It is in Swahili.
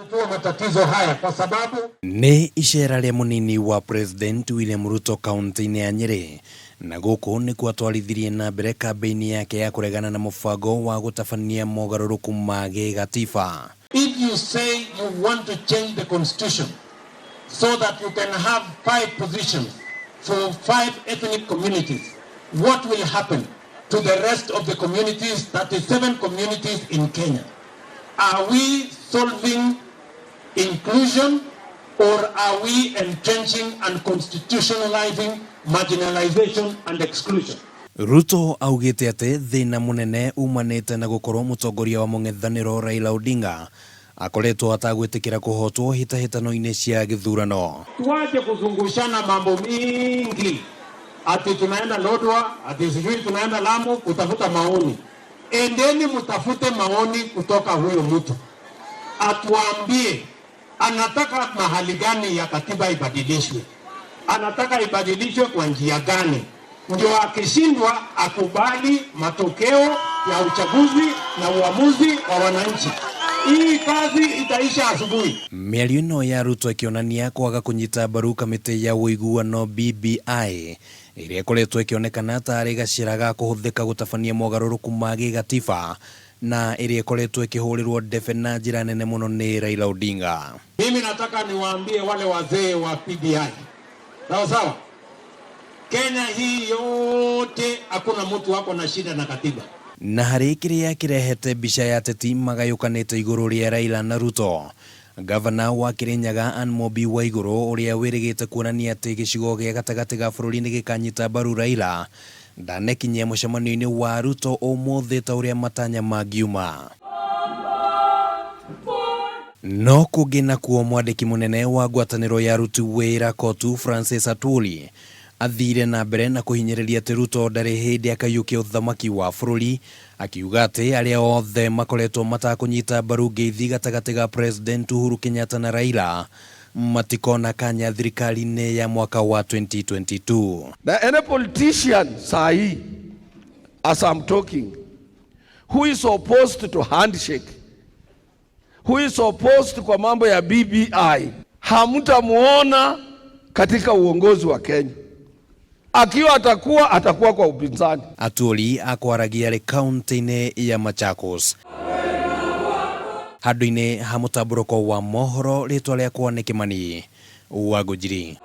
kutatua matatizo haya kwa sababu ni ishera rĩa Munini wa President William Ruto kaunti-ini ya Nyeri, na guku ni kwatwarithirie na mbere kampeini yake ya kuregana na mubango wa gutabania mogaruruku ma gigatiba. If you say you want to change the constitution so that you can have 5 positions for 5 ethnic communities, what will happen to the rest of the communities, 37 communities in Kenya? Are we solving inclusion or are we entrenching and constitutionalizing marginalization and exclusion? Ruto augite ati thina munene umanite na gukorwo mutongoria wa mung'ethaniro Raila Odinga akoretwo atagwitikira kuhotwo hitahitano-ini cia githurano. Tuache kuzungushana mambo mingi, ati tunaenda Lodwar, ati sijui tunaenda Lamu kutafuta maoni. Endeni mutafute maoni kutoka huyo mtu, atuambie anataka mahali gani ya katiba ibadilishwe, anataka ibadilishwe kwa njia gani, ndio akishindwa akubali matokeo ya uchaguzi na uamuzi wa wananchi. Hii kazi itaisha asubuhi. Mĩario ĩno ya Ruto ikionania kwaga kunyita mbaru kamĩtĩ ya ũiguano BBI ĩrĩa ĩkoretwo ĩkĩonekana tarĩ gacĩra ga kũhũthĩka gũtabania mogarũrũku ma gĩgatiba na ĩrĩa ĩkoretwo ĩkĩhũrĩrwo ndebe na njĩra nene mũno nĩ Raila Odinga. Mimi nataka niwaambie wale wazee wa PBI, sawa, Kenya hii yote hakuna mtu wako na shida na katiba. Na harĩ kĩrĩa kĩrehete mbica ya ateti magayũkanĩte igũrũ rĩa Raila na Ruto, gavana wa Kirinyaga Anne Mobi wa igũrũ ũrĩa wĩrĩgĩte kuonania atĩ gĩcigo gĩa gatagatĩ ga bũrũri nĩ gĩkanyita mbaru Raila ndanekinyia mũcemanio-inĩ wa Ruto ũmũthĩ ta ũrĩa matanya mangiuma. No kũngĩ nakuo mwandĩki mũnene wa ngwatanĩro ya aruti wĩra kotu Francis Atwoli athire na mbere na kuhinyĩrĩria atĩ Ruto ndarĩ hĩndĩ akayũkia ũthamaki wa bũrũri, akiuga atĩ arĩa othe makoretwo matakũnyita mbaru ngeithi gatagatĩ ga President Uhuru Kenyatta na Raila matikona kanya thirikari-inĩ ya mwaka wa 2022. Now, any politician sahi, as I'm talking, who is opposed to handshake, who is opposed kwa mambo ya BBI, hamtamuona katika uongozi wa Kenya. Akiwa atakuwa kwa upinzani. Atwoli akwaragia rĩ kaunti-inĩ ya Machakos. Handũ-inĩ ha mũtambũrũko wa mohoro rĩtwa rĩakwa nĩ Kimani wa Gũnjiri.